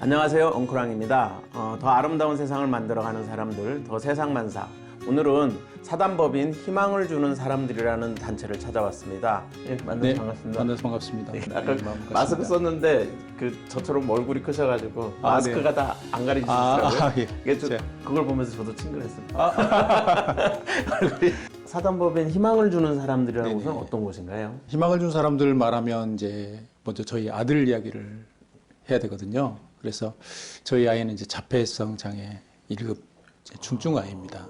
안녕하세요, 엉크랑입니다. 더 아름다운 세상을 만들어가는 사람들, 더 세상만사. 오늘은 사단법인 희망을 주는 사람들이라는 단체를 찾아왔습니다. 예, 만나서 네, 반갑습니다. 만나서 반갑습니다. 네, 아까 네, 반갑습니다. 마스크 썼는데 저처럼 얼굴이 크셔가지고 마스크가 네. 다 안 가리지시더라고요. 예. 이게 그걸 보면서 저도 친근했습니다. 얼굴이 사단법인 희망을 주는 사람들이라는 네네. 곳은 어떤 곳인가요? 희망을 준 사람들 말하면 이제 먼저 저희 아들 이야기를 해야 되거든요. 그래서 저희 아이는 이제 자폐성 장애 1급 중증 아이입니다.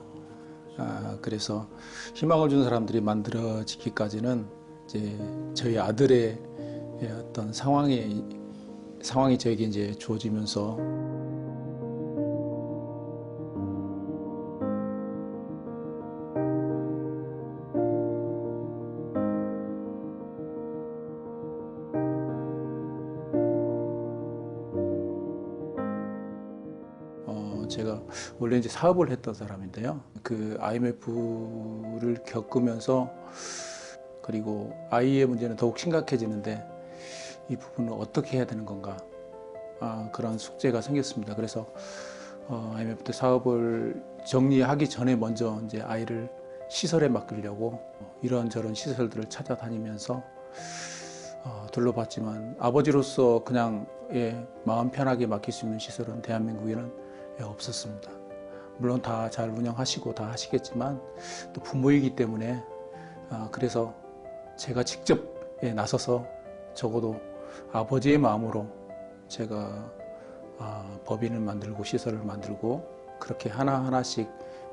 그래서 희망을 준 사람들이 만들어지기까지는 이제 저희 아들의 어떤 상황이 저에게 이제 주어지면서 제가 원래 이제 사업을 했던 사람인데요. 그 IMF를 겪으면서 그리고 아이의 문제는 더욱 심각해지는데 이 부분을 어떻게 해야 되는 건가 그런 숙제가 생겼습니다. 그래서 IMF 때 사업을 정리하기 전에 먼저 이제 아이를 시설에 맡기려고 이런저런 시설들을 찾아다니면서 둘러봤지만 아버지로서 그냥 마음 편하게 맡길 수 있는 시설은 대한민국에는 없었습니다. 물론 다 잘 운영하시고 다 하시겠지만 또 부모이기 때문에 그래서 제가 직접 나서서 적어도 아버지의 마음으로 제가 법인을 만들고 시설을 만들고 그렇게 하나하나씩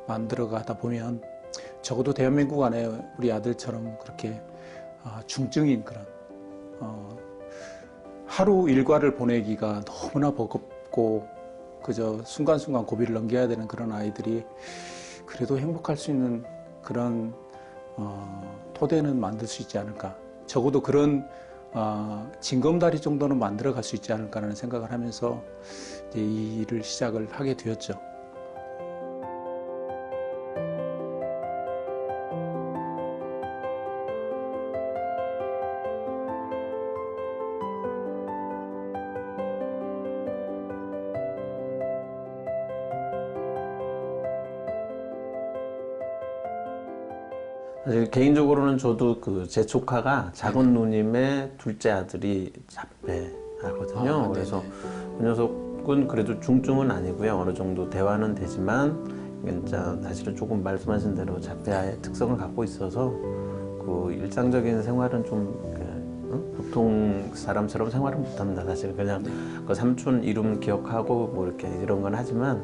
만들어 가다 보면 적어도 대한민국 안에 우리 아들처럼 그렇게 중증인 그런 하루 일과를 보내기가 너무나 버겁고 그저 순간순간 고비를 넘겨야 되는 그런 아이들이 그래도 행복할 수 있는 그런 토대는 만들 수 있지 않을까. 적어도 그런 징검다리 정도는 만들어 갈 수 있지 않을까라는 생각을 하면서 이제 이 일을 시작을 하게 되었죠. 사실 개인적으로는 저도 제 조카가 작은 누님의 둘째 아들이 자폐하거든요. 그래서 그 녀석은 그래도 중증은 아니고요. 어느 정도 대화는 되지만 진짜 사실은 조금 말씀하신 대로 자폐의 특성을 갖고 있어서 그 일상적인 생활은 좀 보통 사람처럼 생활은 못합니다. 사실 그냥 그 삼촌 이름 기억하고 뭐 이렇게 이런 건 하지만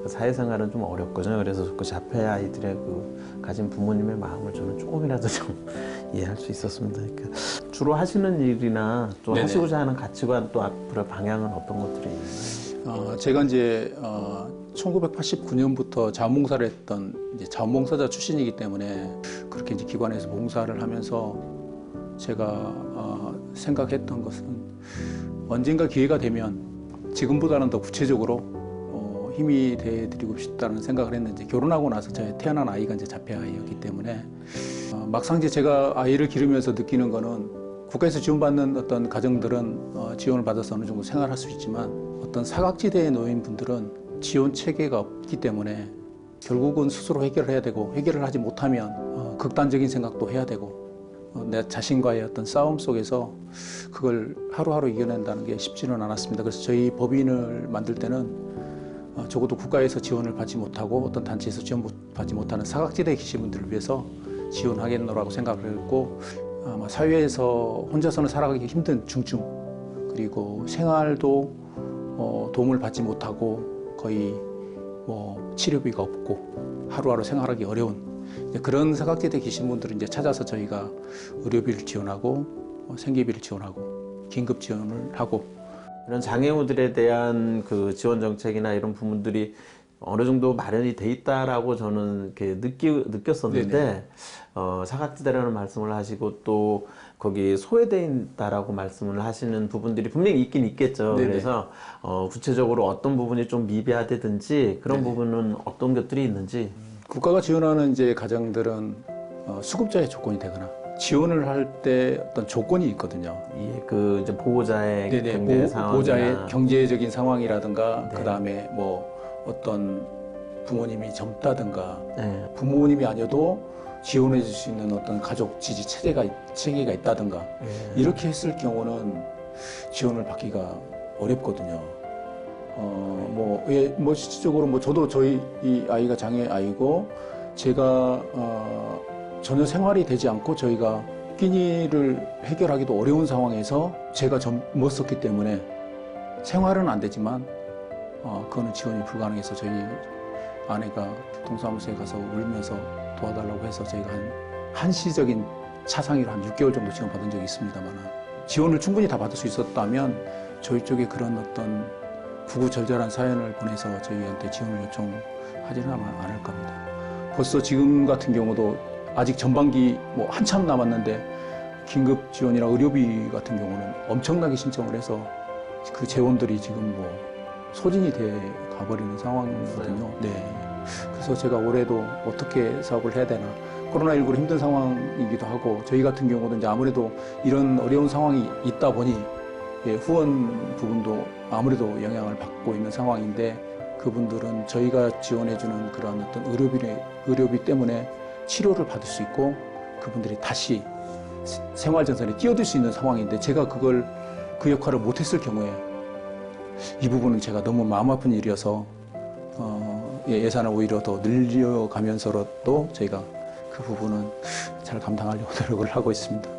그 사회생활은 좀 어렵거든요. 그래서 그 자폐 아이들의 그 가진 부모님의 마음을 저는 조금이라도 좀 이해할 수 있었습니다. 그러니까 주로 하시는 일이나 또 네네. 하시고자 하는 가치관 또 앞으로 방향은 어떤 것들이 있나요? 제가 이제 1989년부터 자원봉사를 했던 이제 자원봉사자 출신이기 때문에 그렇게 이제 기관에서 봉사를 하면서 제가 생각했던 것은 언젠가 기회가 되면 지금보다는 더 구체적으로 힘이 돼드리고 싶다는 생각을 했는데 결혼하고 나서 태어난 아이가 이제 자폐 아이였기 때문에 막상 이제 제가 아이를 기르면서 느끼는 거는 국가에서 지원받는 어떤 가정들은 지원을 받아서 어느 정도 생활할 수 있지만 어떤 사각지대에 놓인 분들은 지원 체계가 없기 때문에 결국은 스스로 해결을 해야 되고 해결을 하지 못하면 극단적인 생각도 해야 되고 내 자신과의 어떤 싸움 속에서 그걸 하루하루 이겨낸다는 게 쉽지는 않았습니다. 그래서 저희 법인을 만들 때는 적어도 국가에서 지원을 받지 못하고 어떤 단체에서 지원받지 못하는 사각지대에 계신 분들을 위해서 지원하겠노라고 생각을 했고 아마 사회에서 혼자서는 살아가기 힘든 중증 그리고 생활도 도움을 받지 못하고 거의 뭐 치료비가 없고 하루하루 생활하기 어려운 그런 사각지대에 계신 분들을 이제 찾아서 저희가 의료비를 지원하고 생계비를 지원하고 긴급 지원을 하고 이런 장애우들에 대한 그 지원 정책이나 이런 부분들이 어느 정도 마련이 돼 있다라고 저는 이렇게 느꼈었는데 사각지대라는 말씀을 하시고 또 거기 소외돼 있다라고 말씀을 하시는 부분들이 분명히 있긴 있겠죠. 네네. 그래서 구체적으로 어떤 부분이 좀 미비하다든지 그런 네네. 부분은 어떤 것들이 있는지 국가가 지원하는 이제 가정들은 수급자의 조건이 되거나 지원을 할 때 어떤 조건이 있거든요. 예, 그 이제 보호자의 네네, 경제 상황이나 보호자의 경제적인 상황이라든가 네. 그다음에 뭐 어떤 부모님이 젊다든가 네. 부모님이 아니어도 지원해 줄 수 있는 어떤 가족 지지 체계가 있다든가 예. 이렇게 했을 경우는 지원을 받기가 어렵거든요. 뭐 실질적으로 뭐 저도 저희 이 아이가 장애 아이고 제가 전혀 생활이 되지 않고 저희가 끼니를 해결하기도 어려운 상황에서 제가 젊었었기 때문에 생활은 안 되지만 그거는 지원이 불가능해서 저희 아내가 동사무소에 가서 울면서 도와달라고 해서 저희가 한시적인 차상위로 한 6개월 정도 지원받은 적이 있습니다만 지원을 충분히 다 받을 수 있었다면 저희 쪽에 그런 어떤 구구절절한 사연을 보내서 저희한테 지원을 요청하지는 않을 겁니다. 벌써 지금 같은 경우도 아직 전반기 뭐 한참 남았는데 긴급 지원이나 의료비 같은 경우는 엄청나게 신청을 해서 그 재원들이 지금 뭐 소진이 돼 가버리는 상황이거든요. 네. 그래서 제가 올해도 어떻게 사업을 해야 되나. 코로나19로 힘든 상황이기도 하고 저희 같은 경우도 이제 아무래도 이런 어려운 상황이 있다 보니 후원 부분도 아무래도 영향을 받고 있는 상황인데 그분들은 저희가 지원해주는 그런 어떤 의료비 때문에 치료를 받을 수 있고 그분들이 다시 생활전선에 뛰어들 수 있는 상황인데 제가 그 역할을 못했을 경우에 이 부분은 제가 너무 마음 아픈 일이어서 예산을 오히려 더 늘려가면서라도 저희가 그 부분은 잘 감당하려고 노력을 하고 있습니다.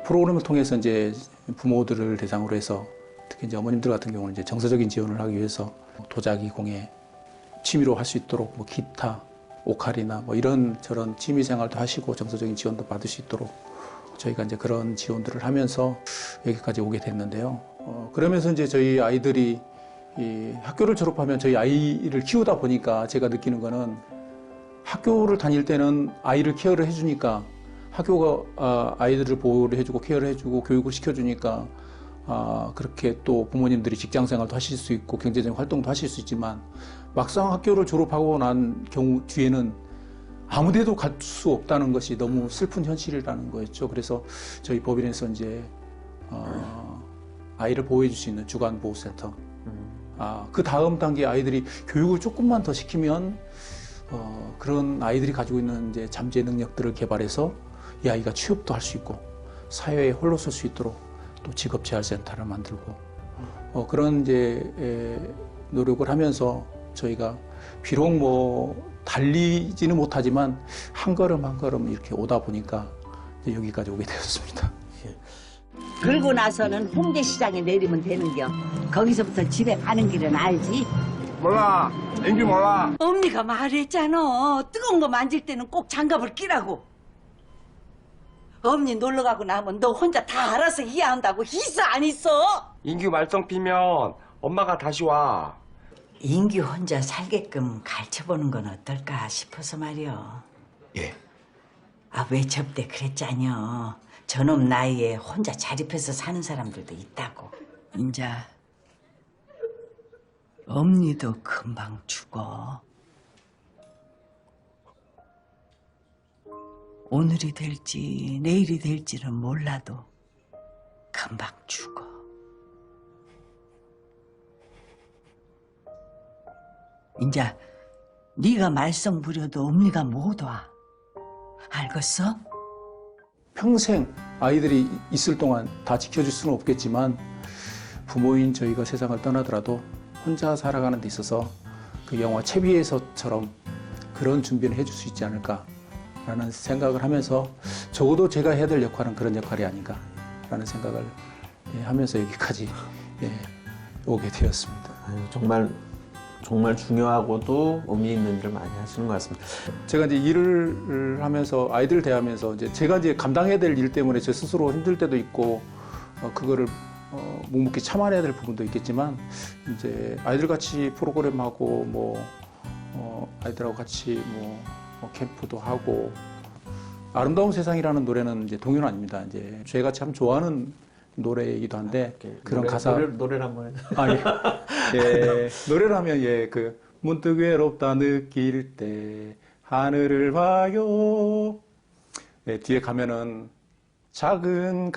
프로그램을 통해서 이제 부모들을 대상으로 해서 특히 이제 어머님들 같은 경우는 이제 정서적인 지원을 하기 위해서 도자기 공예 취미로 할 수 있도록 뭐 기타, 오카리나 뭐 이런 저런 취미 생활도 하시고 정서적인 지원도 받을 수 있도록 저희가 이제 그런 지원들을 하면서 여기까지 오게 됐는데요. 그러면서 이제 저희 아이들이 이 학교를 졸업하면 저희 아이를 키우다 보니까 제가 느끼는 거는 학교를 다닐 때는 아이를 케어를 해주니까 학교가 아이들을 보호를 해주고 케어를 해주고 교육을 시켜주니까 그렇게 또 부모님들이 직장 생활도 하실 수 있고 경제적인 활동도 하실 수 있지만 막상 학교를 졸업하고 난 경우 뒤에는 아무데도 갈 수 없다는 것이 너무 슬픈 현실이라는 거였죠. 그래서 저희 법인에서 이제 아이를 보호해 줄 수 있는 주간 보호센터. 그 다음 단계 아이들이 교육을 조금만 더 시키면 그런 아이들이 가지고 있는 이제 잠재 능력들을 개발해서 이 아이가 취업도 할 수 있고 사회에 홀로 설 수 있도록 또 직업재활센터를 만들고 그런 이제 노력을 하면서 저희가 비록 뭐 달리지는 못하지만 한 걸음 한 걸음 이렇게 오다 보니까 이제 여기까지 오게 되었습니다. 그러고 나서는 홍대시장에 내리면 되는겨. 거기서부터 집에 가는 길은 알지? 몰라. 인기 몰라. 언니가 말했잖아. 뜨거운 거 만질 때는 꼭 장갑을 끼라고. 언니 놀러 가고 나면 너 혼자 다 알아서 이해한다고 있어 안 있어? 인규 말썽 피면 엄마가 다시 와. 인규 혼자 살게끔 가르쳐보는 건 어떨까 싶어서 말이야. 예. 왜 접대 그랬잖여. 저놈 나이에 혼자 자립해서 사는 사람들도 있다고. 인자 엄니도 금방 죽어. 오늘이 될지 내일이 될지는 몰라도 금방 죽어. 인자 네가 말썽 부려도 엄니가 못 와. 알겠어? 평생 아이들이 있을 동안 다 지켜줄 수는 없겠지만 부모인 저희가 세상을 떠나더라도 혼자 살아가는 데 있어서 그 영화 채비에서처럼 그런 준비를 해줄 수 있지 않을까라는 생각을 하면서 적어도 제가 해야 될 역할은 그런 역할이 아닌가라는 생각을 하면서 여기까지 오게 되었습니다. 정말 중요하고도 의미 있는 일을 많이 하시는 것 같습니다. 제가 이제 일을 하면서 아이들 대하면서 이제 제가 이제 감당해야 될 일 때문에 제 스스로 힘들 때도 있고 그거를 묵묵히 참아내야 될 부분도 있겠지만 이제 아이들 같이 프로그램하고 아이들하고 같이 캠프도 하고 아름다운 세상이라는 노래는 이제 동요는 아닙니다. 이제 제가 참 좋아하는 노래이기도 한데 그런 가사 노래를 한번 해줘. 아, 예. 예, 노래를 하면 예, 그 문득 외롭다 느낄 때 하늘을 봐요. 예, 뒤에 가면은 작은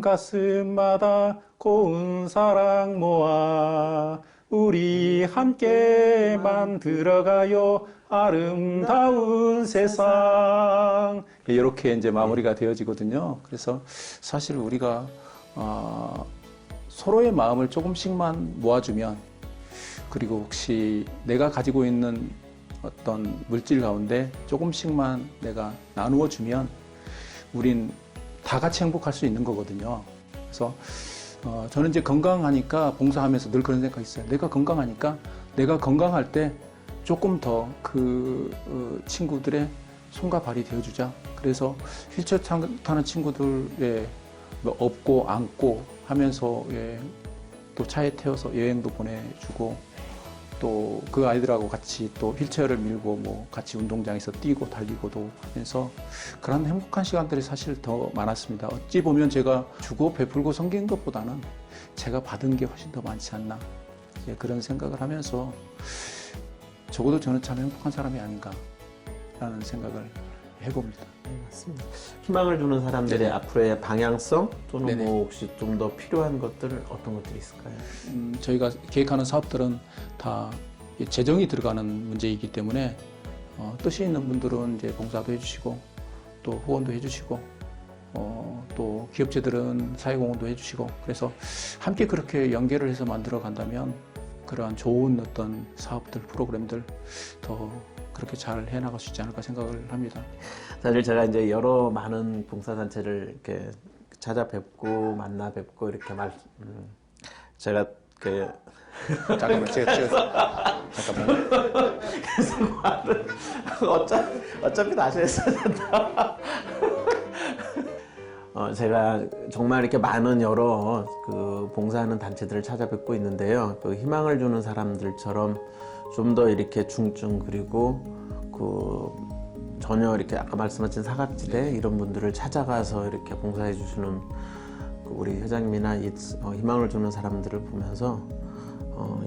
가슴마다 고운 사랑 모아 우리 함께 만들어가요 아름다운 세상. 예, 이렇게 이제 마무리가 되어지거든요. 그래서 사실 우리가 서로의 마음을 조금씩만 모아주면, 그리고 혹시 내가 가지고 있는 어떤 물질 가운데 조금씩만 내가 나누어 주면 우린 다 같이 행복할 수 있는 거거든요. 그래서 저는 이제 건강하니까 봉사하면서 늘 그런 생각이 있어요. 내가 건강하니까 내가 건강할 때 조금 더 그 친구들의 손과 발이 되어주자. 그래서 휠체어 타는 친구들의 업고 안고 하면서 또 차에 태워서 여행도 보내주고, 또 그 아이들하고 같이 또 휠체어를 밀고 뭐 같이 운동장에서 뛰고 달리고도 하면서 그런 행복한 시간들이 사실 더 많았습니다. 어찌 보면 제가 주고 베풀고 섬긴 것보다는 제가 받은 게 훨씬 더 많지 않나, 그런 생각을 하면서 적어도 저는 참 행복한 사람이 아닌가라는 생각을 해봅니다. 맞습니다. 희망을 주는 사람들의 네네. 앞으로의 방향성 또는 네네. 뭐 혹시 좀 더 필요한 것들 어떤 것들이 있을까요? 저희가 계획하는 사업들은 다 재정이 들어가는 문제이기 때문에 뜻이 있는 분들은 이제 봉사도 해주시고 또 후원도 해주시고 또 기업체들은 사회공헌도 해주시고, 그래서 함께 그렇게 연계를 해서 만들어 간다면 그러한 좋은 어떤 사업들, 프로그램들 더 그렇게 잘 해나갈 수 있지 않을까 생각을 합니다. 사실 제가 이제 여러 많은 봉사단체를 이렇게 찾아뵙고 만나 뵙고 이렇게 제가 잠깐만, 잠깐만. 어차피 다시 했어야 된다. 제가 정말 이렇게 많은 여러 그 봉사하는 단체들을 찾아뵙고 있는데요. 그 희망을 주는 사람들처럼 좀 더 이렇게 중증, 그리고 그 전혀 이렇게 아까 말씀하신 사각지대 이런 분들을 찾아가서 이렇게 봉사해 주시는 그 우리 회장님이나 이 희망을 주는 사람들을 보면서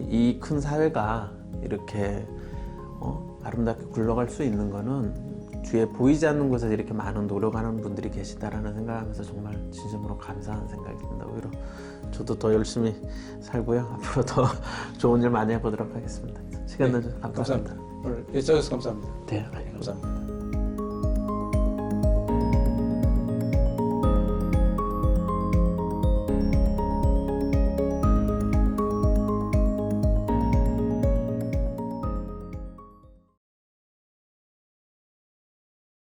이 큰 사회가 이렇게 아름답게 굴러갈 수 있는 거는 주위에 보이지 않는 곳에서 이렇게 많은 노력하는 분들이 계시다라는 생각하면서 정말 진심으로 감사한 생각이 듭니다. 오히려 저도 더 열심히 살고요. 앞으로 더 좋은 일 많이 해보도록 하겠습니다. 시간 내주셔서 감사합니다. 오늘 해주셔서 감사합니다. 네, 감사합니다.